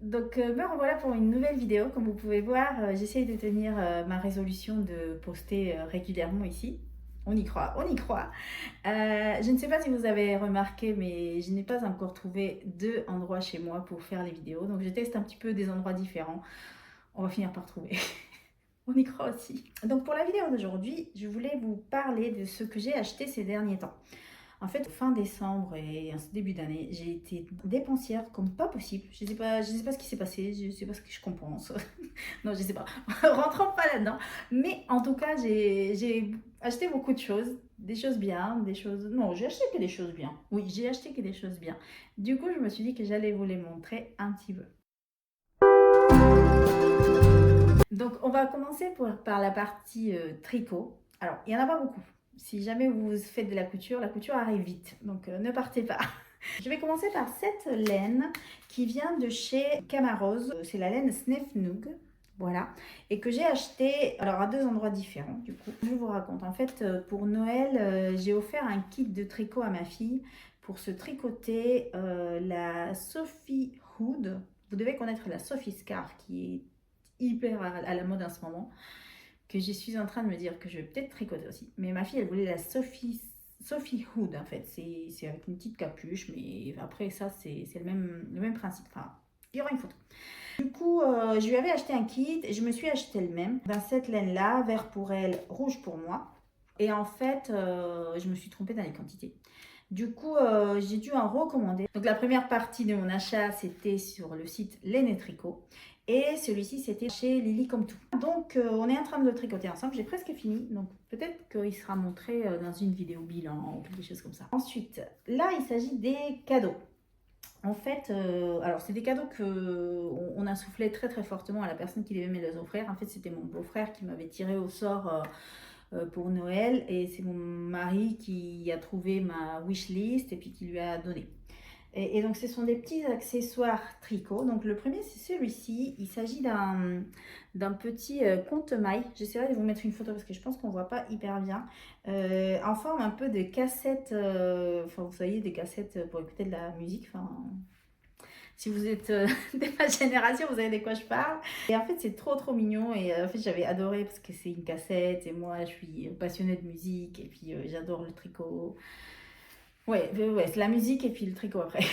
Me revoilà pour une nouvelle vidéo. Comme vous pouvez voir, j'essaye de tenir ma résolution de poster régulièrement ici. On y croit, on y croit. Je ne sais pas si vous avez remarqué, mais je n'ai pas encore trouvé deux endroits chez moi pour faire les vidéos. Donc je teste un petit peu des endroits différents. On va finir par trouver. On y croit aussi. Donc pour la vidéo d'aujourd'hui, je voulais vous parler de ce que j'ai acheté ces derniers temps. En fait, fin décembre et en ce début d'année, j'ai été dépensière comme pas possible. Je sais pas ce qui s'est passé, je sais pas ce que je compense. Non, je sais pas. Rentrons pas là-dedans. Mais en tout cas, j'ai acheté beaucoup de choses. Des choses bien, des choses... Non, j'ai acheté que des choses bien. Oui, j'ai acheté que des choses bien. Du coup, je me suis dit que j'allais vous les montrer un petit peu. Donc, on va commencer par la partie tricot. Alors, il n'y en a pas beaucoup. Si jamais vous faites de la couture arrive vite. Donc, ne partez pas. Je vais commencer par cette laine qui vient de chez Camarose. C'est la laine Snefnug. Voilà. Et que j'ai acheté alors à deux endroits différents du coup. Je vous raconte. En fait, pour Noël, j'ai offert un kit de tricot à ma fille pour se tricoter la Sophie Hood. Vous devez connaître la Sophie Scarf qui est hyper à la mode en ce moment, que je suis en train de me dire que je vais peut-être tricoter aussi. Mais ma fille, elle voulait la Sophie Hood, en fait. C'est avec une petite capuche, mais après ça, c'est le même principe. Enfin, il y aura une photo. Du coup, je lui avais acheté un kit et je me suis acheté le même. Dans cette laine-là, vert pour elle, rouge pour moi. Et en fait, je me suis trompée dans les quantités. Du coup, j'ai dû en recommander. Donc la première partie de mon achat, c'était sur le site Laine et Tricot. Et celui-ci, c'était chez Lily Comme Tout. Donc, on est en train de le tricoter ensemble. J'ai presque fini. Donc, peut-être qu'il sera montré dans une vidéo bilan ou quelque chose comme ça. Ensuite, là, il s'agit des cadeaux. En fait, alors c'est des cadeaux que on a soufflé très très fortement à la personne qui devait me les offrir. En fait, c'était mon beau-frère qui m'avait tiré au sort pour Noël et c'est mon mari qui a trouvé ma wishlist et puis qui lui a donné. Et donc, ce sont des petits accessoires tricot. Donc, le premier, c'est celui-ci. Il s'agit d'un petit compte-mailles. J'essaierai de vous mettre une photo parce que je pense qu'on ne voit pas hyper bien. En forme un peu de cassette. Enfin, vous voyez, des cassettes pour écouter de la musique. Enfin, si vous êtes de ma génération, vous savez de quoi je parle. Et en fait, c'est trop trop mignon. Et en fait, j'avais adoré parce que c'est une cassette. Et moi, je suis passionnée de musique. Et puis, j'adore le tricot. Ouais, c'est la musique et puis le tricot après.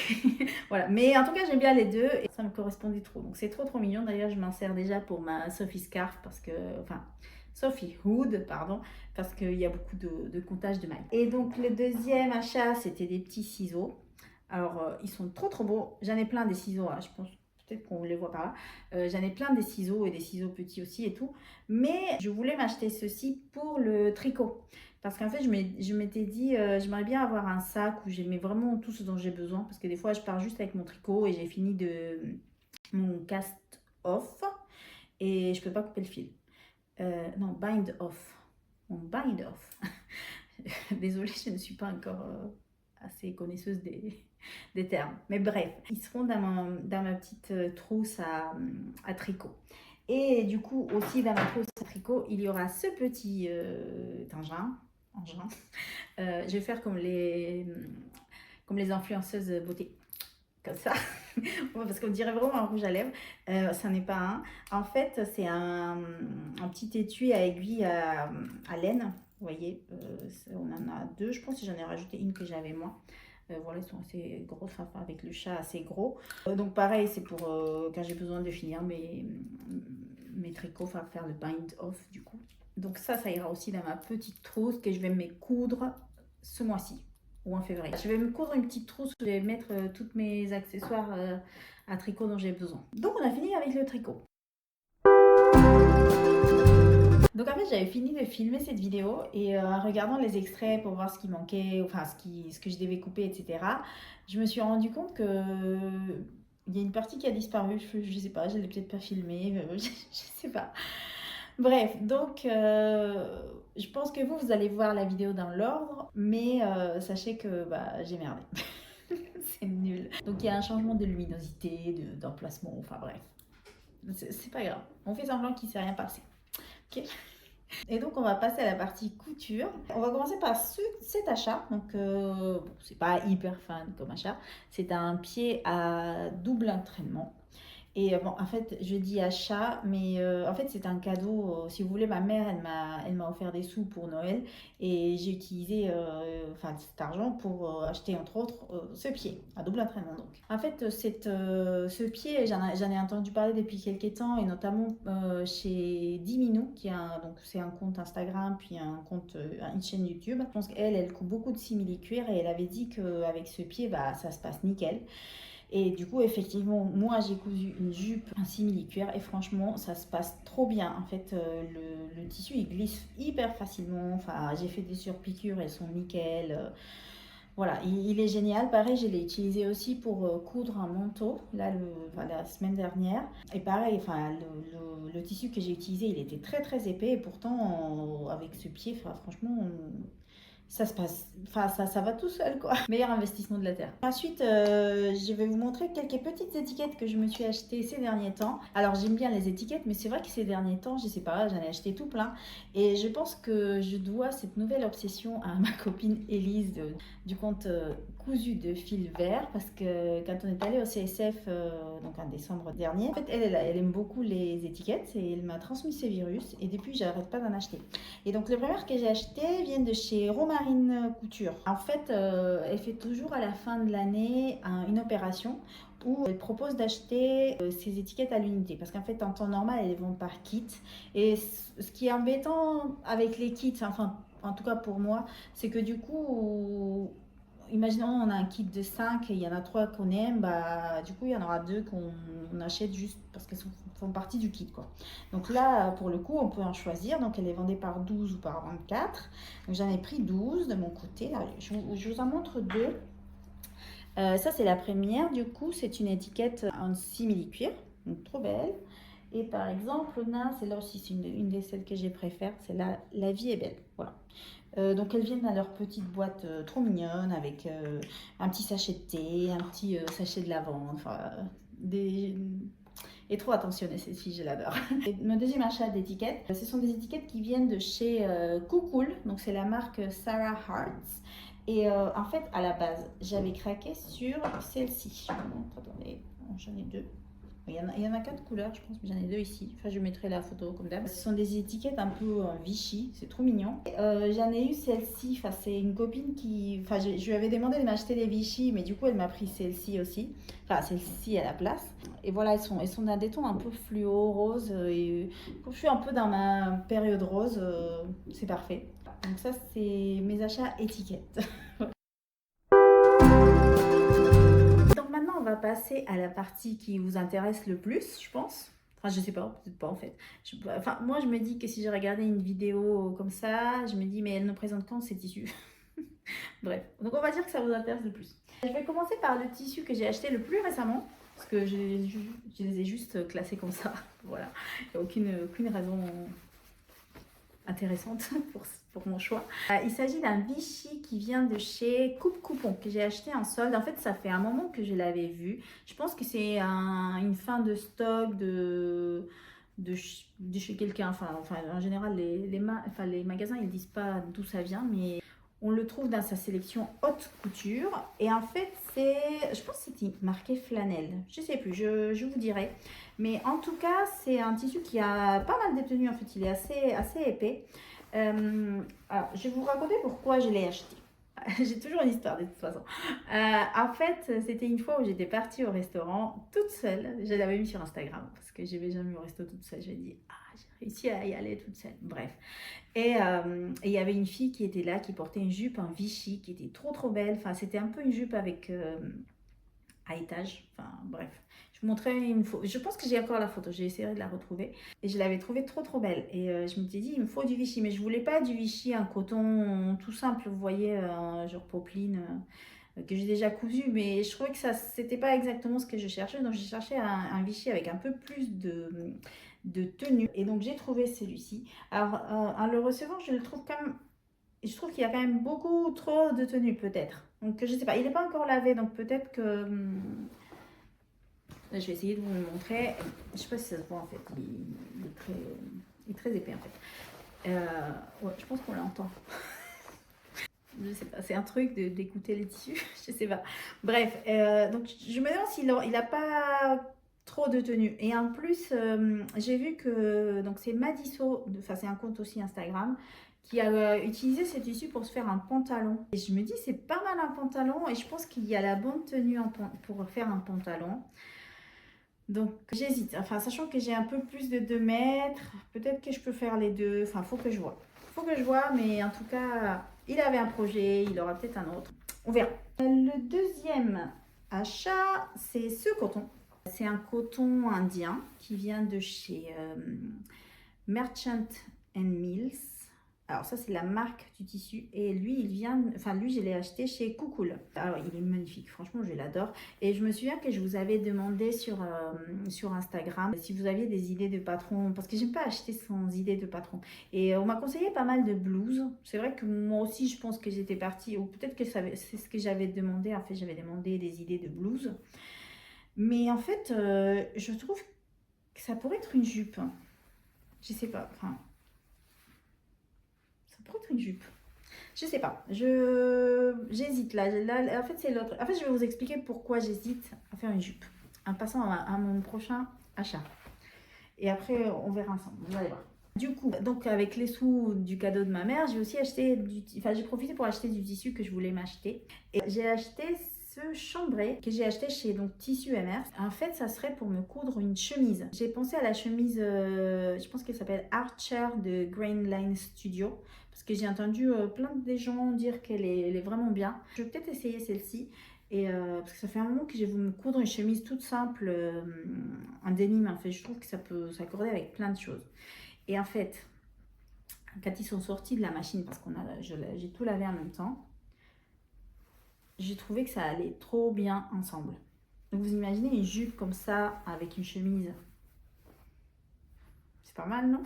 Voilà, mais en tout cas, j'aime bien les deux et ça me correspondait trop. Donc, c'est trop trop mignon. D'ailleurs, je m'en sers déjà pour ma Sophie Scarf parce que, enfin, Sophie Hood, pardon, parce qu'il y a beaucoup de comptage de mailles. Et donc, le deuxième achat, c'était des petits ciseaux. Alors, ils sont trop trop beaux. J'en ai plein des ciseaux, hein, je pense. Peut-être qu'on les voit par là. J'en ai plein des ciseaux et des ciseaux petits aussi et tout. Mais je voulais m'acheter ceci pour le tricot. Parce qu'en fait, je m'étais dit, j'aimerais bien avoir un sac où j'ai mets vraiment tout ce dont j'ai besoin. Parce que des fois, je pars juste avec mon tricot et j'ai fini de mon cast off et je peux pas couper le fil. Non, bind off. Mon bind off. Désolée, je ne suis pas encore assez connaisseuse des termes. Mais bref, ils seront dans ma petite trousse à tricot. Et du coup, aussi dans ma trousse à tricot, il y aura ce petit engin. Je vais faire comme les influenceuses beauté. Comme ça. Parce qu'on dirait vraiment un rouge à lèvres. Ça n'est pas un. En fait, c'est un petit étui à aiguille à laine. Vous voyez, on en a deux. Je pense que j'en ai rajouté une que j'avais moins. Voilà, ils sont assez gros, enfin, avec le chat assez gros. Donc pareil, c'est pour quand j'ai besoin de finir mes tricots, enfin faire le bind off du coup. Donc ça ira aussi dans ma petite trousse que je vais me coudre ce mois-ci ou en février. Je vais me coudre une petite trousse où je vais mettre tous mes accessoires à tricot dont j'ai besoin. Donc on a fini avec le tricot. Donc en fait, j'avais fini de filmer cette vidéo et en regardant les extraits pour voir ce qui manquait, enfin ce que je devais couper, etc., je me suis rendu compte que il y a une partie qui a disparu. Je sais pas, je l'ai peut-être pas filmée, je sais pas. Bref, donc je pense que vous allez voir la vidéo dans l'ordre, mais sachez que j'ai merdé. C'est nul. Donc il y a un changement de luminosité, d'emplacement, enfin bref. C'est pas grave. On fait semblant qu'il ne s'est rien passé. Ok. Et donc on va passer à la partie couture. On va commencer par cet achat. Donc bon, c'est pas hyper fan comme achat. C'est un pied à double entraînement. Et bon, en fait, je dis achat, mais en fait, c'est un cadeau. Si vous voulez, ma mère, elle m'a offert des sous pour Noël et j'ai utilisé enfin, cet argent pour acheter, entre autres, ce pied à double entraînement. Donc, en fait, ce pied, j'en ai entendu parler depuis quelques temps et notamment chez Diminou, donc c'est un compte Instagram, puis un compte, une chaîne YouTube. Je pense qu'elle, elle coupe beaucoup de simili-cuir et elle avait dit qu'avec ce pied, bah, ça se passe nickel. Et du coup, effectivement, moi j'ai cousu une jupe, un simili-cuir et franchement, ça se passe trop bien. En fait, le tissu il glisse hyper facilement. Enfin, j'ai fait des surpiqûres, elles sont nickel. Voilà, il est génial. Pareil, je l'ai utilisé aussi pour coudre un manteau, là, enfin, la semaine dernière. Et pareil, enfin, le tissu que j'ai utilisé, il était très très épais. Et pourtant, avec ce pied, enfin, franchement, ça se passe, enfin ça va tout seul quoi. Meilleur investissement de la terre. Ensuite, je vais vous montrer quelques petites étiquettes que je me suis achetées ces derniers temps. Alors j'aime bien les étiquettes, mais c'est vrai que ces derniers temps, je sais pas, j'en ai acheté tout plein. Et je pense que je dois cette nouvelle obsession à ma copine Élise du compte cousu de fil vert, parce que quand on est allé au CSF, donc en décembre dernier, en fait elle aime beaucoup les étiquettes et elle m'a transmis ce virus et depuis j'arrête pas d'en acheter. Et donc les premières que j'ai achetées viennent de chez Romarine Couture. En fait, elle fait toujours à la fin de l'année une opération où elle propose d'acheter ces étiquettes à l'unité. Parce qu'en fait, en temps normal, elles les vendent par kit. Et ce qui est embêtant avec les kits, enfin, en tout cas pour moi, c'est que du coup, imaginons on a un kit de 5 et il y en a 3 qu'on aime, bah du coup il y en aura 2 qu'on achète juste parce qu'elles font partie du kit quoi. Donc là pour le coup on peut en choisir, donc elle est vendue par 12 ou par 24. Donc j'en ai pris 12 de mon côté, là, je vous en montre deux. Ça c'est la première, du coup c'est une étiquette en simili-cuir, donc trop belle. Et par exemple, là, c'est là aussi, c'est une des celles que j'ai préférées, c'est la vie est belle. Voilà. Donc elles viennent dans leur petite boîte trop mignonne avec un petit sachet de thé, un petit sachet de lavande, enfin des... Et trop attentionné celle-ci, je l'adore. Mon deuxième achat d'étiquettes, ce sont des étiquettes qui viennent de chez Cool, donc c'est la marque Sarah Hearts. Et en fait, à la base, j'avais craqué sur celle-ci. Je vous montre, attendez, j'en ai deux. Il y en a 4 couleurs, je pense, mais j'en ai 2 ici. Enfin, je mettrai la photo comme d'hab. Ce sont des étiquettes un peu Vichy, c'est trop mignon. J'en ai eu celle-ci, enfin, c'est une copine qui. Enfin, je lui avais demandé de m'acheter des Vichy, mais du coup, elle m'a pris celle-ci aussi. Enfin, celle-ci à la place. Et voilà, elles sont dans des tons un peu fluo, rose. Et comme je suis un peu dans ma période rose, c'est parfait. Donc, ça, c'est mes achats étiquettes. Donc maintenant, on va passer à la partie qui vous intéresse le plus, je pense. Enfin, je sais pas, peut-être pas en fait. Enfin, moi, je me dis que si j'ai regardé une vidéo comme ça, je me dis, mais elle ne présente quand ces tissus. Bref, donc on va dire que ça vous intéresse le plus. Je vais commencer par le tissu que j'ai acheté le plus récemment, parce que je les ai juste classés comme ça. Voilà, il n'y a aucune raison intéressante pour mon choix. Il s'agit d'un Vichy qui vient de chez Coupe Coupon que j'ai acheté en solde. En fait, ça fait un moment que je l'avais vu. Je pense que c'est une fin de stock de chez quelqu'un. Enfin, en général, les magasins, ils disent pas d'où ça vient, mais on le trouve dans sa sélection haute couture. Et en fait, je pense que c'était marqué flanelle. Je sais plus, je vous dirai. Mais en tout cas, c'est un tissu qui a pas mal de tenues. En fait, il est assez épais. Alors, je vais vous raconter pourquoi je l'ai acheté. J'ai toujours une histoire de toute façon. En fait, c'était une fois où j'étais partie au restaurant toute seule. Je l'avais mis sur Instagram parce que je n'avais jamais eu au resto toute seule. Je me dis, ah, j'ai réussi à y aller toute seule. Bref. Et il y avait une fille qui était là, qui portait une jupe en Vichy, qui était trop belle. Enfin, c'était un peu une jupe avec à étage. Enfin, bref. Je vous montrerai une photo. Je pense que j'ai encore la photo. J'ai essayé de la retrouver. Et je l'avais trouvée trop belle. Et je me suis dit, il me faut du Vichy. Mais je voulais pas du Vichy, un coton tout simple. Vous voyez, genre popeline, que j'ai déjà cousu. Mais je trouvais que ça, c'était pas exactement ce que je cherchais. Donc, j'ai cherché un Vichy avec un peu plus de tenue. Et donc, j'ai trouvé celui-ci. Alors, en le recevant, je le trouve quand même... Je trouve qu'il y a quand même beaucoup trop de tenue, peut-être. Donc, je sais pas. Il n'est pas encore lavé. Donc, peut-être que... Là, je vais essayer de vous le montrer. Je sais pas si ça se voit en fait. Il est très épais en fait. Ouais, je pense qu'on l'entend. Je sais pas, c'est un truc d'écouter les tissus. Je sais pas. Bref, donc je me demande s'il a pas trop de tenues. Et en plus, j'ai vu que donc c'est Madiso, enfin c'est un compte aussi Instagram, qui a utilisé ce tissu pour se faire un pantalon. Et je me dis, c'est pas mal un pantalon et je pense qu'il y a la bonne tenue pour faire un pantalon. Donc j'hésite, enfin sachant que j'ai un peu plus de 2 mètres, peut-être que je peux faire les deux, enfin faut que je vois. Faut que je vois, mais en tout cas, il avait un projet, il aura peut-être un autre. On verra. Le deuxième achat, c'est ce coton. C'est un coton indien qui vient de chez Merchant Mills. Alors ça c'est la marque du tissu et lui il vient, enfin lui je l'ai acheté chez Koukoul. Alors il est magnifique, franchement je l'adore. Et je me souviens que je vous avais demandé sur Instagram si vous aviez des idées de patron, parce que j'aime pas acheter sans idée de patron. Et on m'a conseillé pas mal de blouses. C'est vrai que moi aussi je pense que j'étais partie, ou peut-être que c'est ce que j'avais demandé. En fait j'avais demandé des idées de blouses. Mais en fait je trouve que ça pourrait être une jupe. Je sais pas, enfin ça pourrait être une jupe. Je sais pas, j'hésite là, en fait c'est l'autre. En fait je vais vous expliquer pourquoi j'hésite à faire une jupe. En passant à mon prochain achat. Et après on verra ensemble, vous allez voir. Du coup, donc avec les sous du cadeau de ma mère, j'ai aussi acheté j'ai profité pour acheter du tissu que je voulais m'acheter. Et j'ai acheté ce chambray que j'ai acheté chez donc Tissu MR. En fait, ça serait pour me coudre une chemise. J'ai pensé à la chemise, je pense qu'elle s'appelle Archer de Grain Line Studio. Parce que j'ai entendu plein de gens dire qu'elle est vraiment bien. Je vais peut-être essayer celle-ci. Et parce que ça fait un moment que j'ai voulu me coudre une chemise toute simple, en denim. En fait, je trouve que ça peut s'accorder avec plein de choses. Et en fait, quand ils sont sortis de la machine, parce j'ai tout lavé en même temps, j'ai trouvé que ça allait trop bien ensemble. Donc vous imaginez une jupe comme ça avec une chemise. C'est pas mal, non?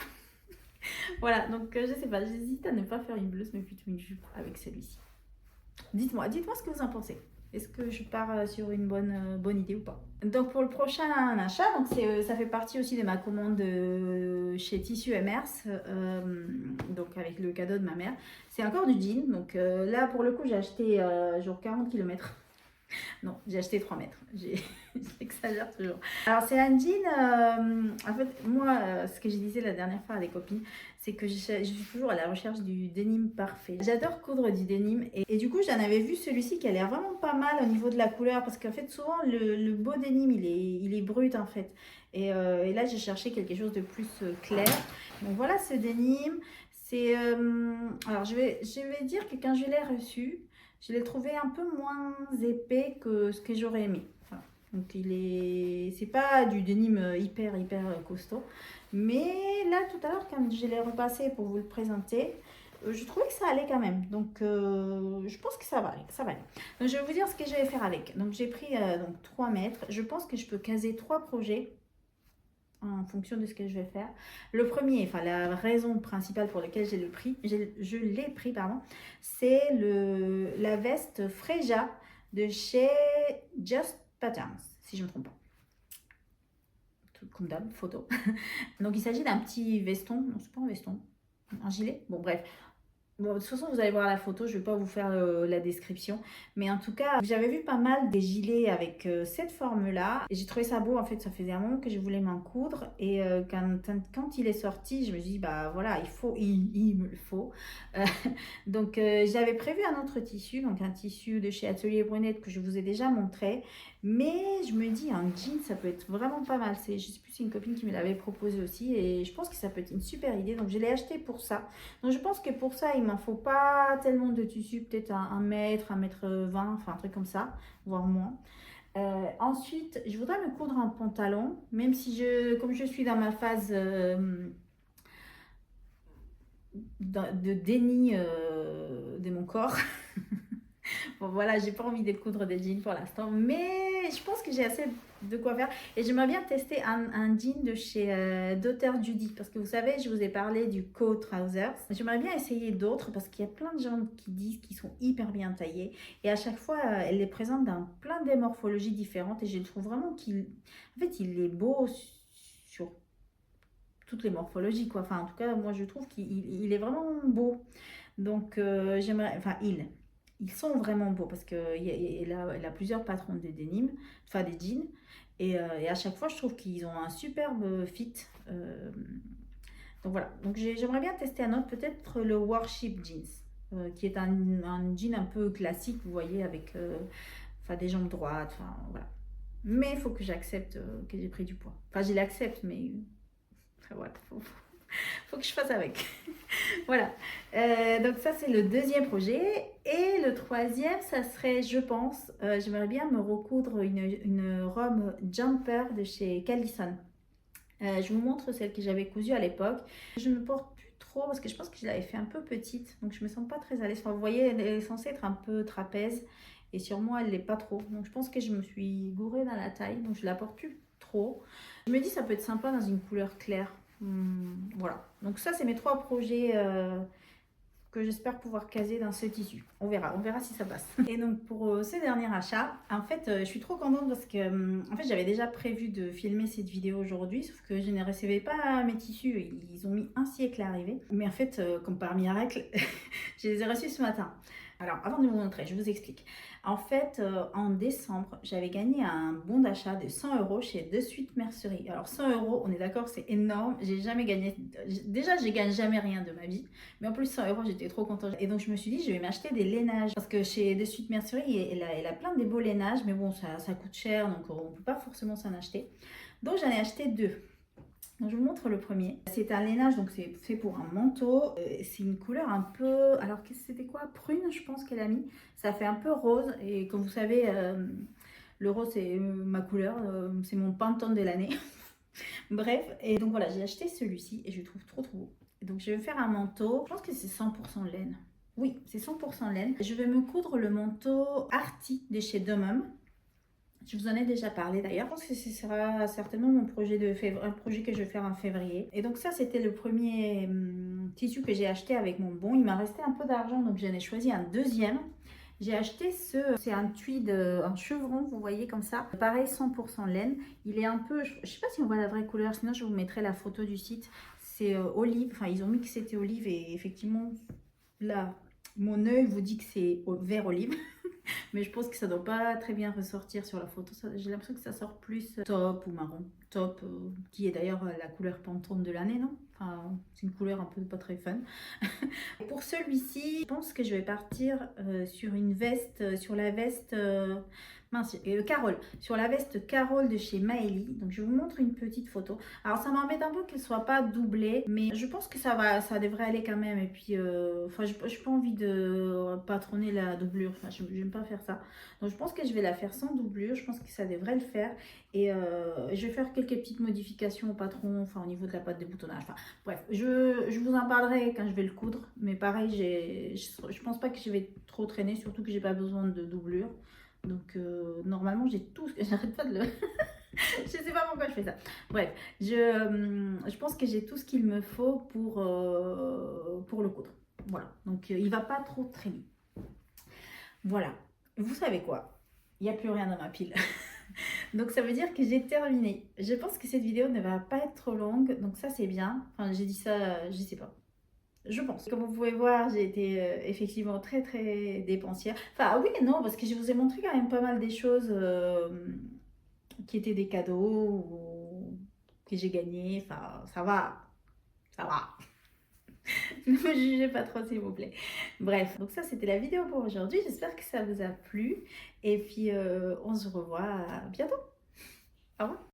Voilà, donc je sais pas, j'hésite à ne pas faire une blouse, mais plutôt une jupe avec celui-ci. Dites-moi ce que vous en pensez. Est-ce que je pars sur une bonne idée ou pas? Donc pour le prochain achat, donc ça fait partie aussi de ma commande chez Tissu Emers, donc avec le cadeau de ma mère. C'est encore du jean, donc là pour le coup j'ai acheté genre 40 km. Non, j'ai acheté 3 mètres. J'exagère toujours. Alors, c'est un jean. En fait, moi, ce que je disais la dernière fois à des copines, c'est que je suis toujours à la recherche du denim parfait. J'adore coudre du denim. Et du coup, j'en avais vu celui-ci qui a l'air vraiment pas mal au niveau de la couleur. Parce qu'en fait, souvent, le beau denim, il est brut en fait. Et là, j'ai cherché quelque chose de plus clair. Donc, voilà ce denim. Alors, je vais dire que quand je l'ai reçu, je l'ai trouvé un peu moins épais que ce que j'aurais aimé. Voilà. Donc c'est pas du denim hyper costaud. Mais là tout à l'heure quand je l'ai repassé pour vous le présenter, je trouvais que ça allait quand même. Donc je pense que ça va aller. Donc je vais vous dire ce que je vais faire avec. Donc j'ai pris donc 3 mètres. Je pense que je peux caser 3 projets en fonction de ce que je vais faire. Le premier, enfin la raison principale pour laquelle je l'ai pris, pardon, c'est la veste Freja de chez Just Patterns, si je ne me trompe pas. Tout comme d'hab, photo. Donc il s'agit d'un petit veston, non c'est pas un veston, un gilet, bon bref. Bon, de toute façon, vous allez voir la photo, je ne vais pas vous faire la description. Mais en tout cas, j'avais vu pas mal des gilets avec cette forme-là. Et j'ai trouvé ça beau, en fait, ça faisait un moment que je voulais m'en coudre. Et quand il est sorti, je me suis dit, bah voilà, il me le faut. Euh, donc, j'avais prévu un autre tissu, donc un tissu de chez Atelier Brunette que je vous ai déjà montré. Mais je me dis, un jean, ça peut être vraiment pas mal. Je sais plus, c'est une copine qui me l'avait proposé aussi. Et je pense que ça peut être une super idée. Donc, je l'ai acheté pour ça. Donc je pense que pour ça, il m'en faut pas tellement de tissu, peut-être un mètre, 1,20 m, enfin un truc comme ça, voire moins. Ensuite, je voudrais me coudre un pantalon, même si comme je suis dans ma phase de déni de mon corps. Bon voilà, j'ai pas envie de coudre des jeans pour l'instant, mais je pense que j'ai assez de quoi faire. Et j'aimerais bien tester un jean de chez Dr. Judy, parce que vous savez, je vous ai parlé du Co-Trousers. J'aimerais bien essayer d'autres, parce qu'il y a plein de gens qui disent qu'ils sont hyper bien taillés. Et à chaque fois, elle les présente dans plein de morphologies différentes. Et je trouve vraiment en fait, il est beau sur toutes les morphologies, quoi. Enfin, en tout cas, moi, je trouve qu'il est vraiment beau. Donc, j'aimerais... Enfin, ils sont vraiment beaux parce qu'elle a plusieurs patrons de denim, enfin des jeans. Et à chaque fois, je trouve qu'ils ont un superbe fit. Donc voilà, donc j'aimerais bien tester un autre, peut-être le Warship Jeans, qui est un jean un peu classique, vous voyez, avec enfin, des jambes droites, enfin voilà. Mais il faut que j'accepte que j'ai pris du poids. Enfin, je l'accepte, mais enfin, voilà, faut que je fasse avec. Voilà, donc ça c'est le deuxième projet. Et le troisième, ça serait, je pense, j'aimerais bien me recoudre une robe jumper de chez Callison. Je vous montre celle que j'avais cousue à l'époque. Je ne porte plus trop parce que je pense que je l'avais fait un peu petite, donc je me sens pas très à l'aise. Enfin, vous voyez, elle est censée être un peu trapèze et sur moi elle l'est pas trop. Donc je pense que je me suis gourée dans la taille, donc je la porte plus trop. Je me dis ça peut être sympa dans une couleur claire. Voilà. Donc ça c'est mes trois projets que j'espère pouvoir caser dans ce tissu. On verra si ça passe. Et donc pour ce dernier achat, en fait, je suis trop contente parce que en fait, j'avais déjà prévu de filmer cette vidéo aujourd'hui, sauf que je ne recevais pas mes tissus. Ils ont mis un siècle à arriver. Mais en fait, comme par miracle, je les ai reçus ce matin. Alors, avant de vous montrer, je vous explique. En fait, en décembre, j'avais gagné un bon d'achat de 100 € chez De Suite Mercerie. Alors, 100 €, on est d'accord, c'est énorme. J'ai jamais gagné. Déjà, je gagne jamais rien de ma vie. Mais en plus, 100 €, j'étais trop contente. Et donc, je me suis dit, je vais m'acheter des lainages. Parce que chez De Suite Mercerie, elle a plein de beaux lainages. Mais bon, ça coûte cher. Donc, on ne peut pas forcément s'en acheter. Donc, j'en ai acheté deux. Donc, je vous montre le premier. C'est un lainage, donc c'est fait pour un manteau. C'est une couleur un peu... Alors, c'était quoi? Prune, je pense qu'elle a mis. Ça fait un peu rose. Et comme vous savez, le rose, c'est ma couleur. C'est mon Pantone de l'année. Bref, et donc voilà, j'ai acheté celui-ci et je le trouve trop beau. Donc je vais faire un manteau. Je pense que c'est 100% laine. Oui, c'est 100% laine. Je vais me coudre le manteau Arty de chez Domum. Je vous en ai déjà parlé d'ailleurs. Je pense que ce sera certainement mon projet un projet que je vais faire en février. Et donc ça, c'était le premier tissu que j'ai acheté avec mon bon. Il m'a resté un peu d'argent, donc j'en ai choisi un deuxième. J'ai acheté c'est un tweed, un chevron, vous voyez comme ça. Pareil, 100% laine. Il est un peu, je ne sais pas si on voit la vraie couleur, sinon je vous mettrai la photo du site. C'est olive, enfin ils ont mis que c'était olive et effectivement, là, mon œil vous dit que c'est vert olive. Mais je pense que ça ne doit pas très bien ressortir sur la photo. J'ai l'impression que ça sort plus taupe ou marron. Taupe, qui est d'ailleurs la couleur Pantone de l'année, non? Enfin, c'est une couleur un peu pas très fun. Pour celui-ci, je pense que je vais partir sur une veste, sur la veste... mince, Carole, sur la veste Carole de chez Maëlie. Donc je vous montre une petite photo. Alors ça m'embête un peu qu'elle soit pas doublée, mais je pense que ça devrait aller quand même. Et puis, enfin, je n'ai pas envie de patronner la doublure. Enfin, je n'aime pas faire ça. Donc je pense que je vais la faire sans doublure. Je pense que ça devrait le faire. Et je vais faire quelques petites modifications au patron, enfin au niveau de la patte de boutonnage. Enfin bref, je vous en parlerai quand je vais le coudre. Mais pareil, je pense pas que je vais trop traîner, surtout que j'ai pas besoin de doublure. Donc normalement j'ai tout ce que j'arrête pas de le... Je sais pas pourquoi je fais ça. Bref, je pense que j'ai tout ce qu'il me faut pour le coudre. Voilà, donc il va pas trop traîner. Voilà, vous savez quoi? Il n'y a plus rien dans ma pile. Donc ça veut dire que j'ai terminé. Je pense que cette vidéo ne va pas être trop longue, donc ça c'est bien. Enfin j'ai dit ça, je sais pas. Je pense. Comme vous pouvez voir, j'ai été effectivement très dépensière. Enfin oui et non, parce que je vous ai montré quand même pas mal des choses qui étaient des cadeaux ou que j'ai gagné. Enfin ça va, ça va. Ne me jugez pas trop s'il vous plaît. Bref, donc ça c'était la vidéo pour aujourd'hui. J'espère que ça vous a plu. Et puis on se revoit bientôt. Au revoir.